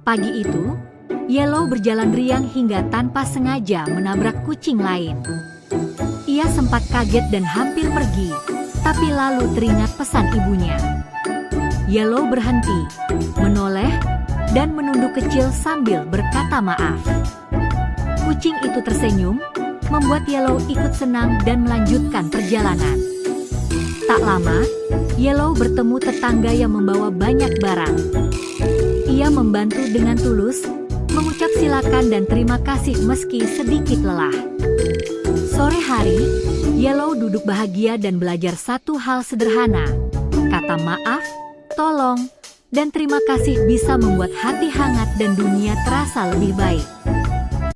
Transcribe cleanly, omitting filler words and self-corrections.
Pagi itu, Yellow berjalan riang hingga tanpa sengaja menabrak kucing lain. Ia sempat kaget dan hampir pergi, tapi lalu teringat pesan ibunya. Yellow berhenti, menoleh, dan menunduk kecil sambil berkata maaf. Kucing itu tersenyum, membuat Yellow ikut senang dan melanjutkan perjalanan. Tak lama, Yellow bertemu tetangga yang membawa banyak barang. Ia membantu dengan tulus, mengucap silakan dan terima kasih meski sedikit lelah. Sore hari, Yellow duduk bahagia dan belajar satu hal sederhana. Kata maaf, tolong, dan terima kasih bisa membuat hati hangat dan dunia terasa lebih baik.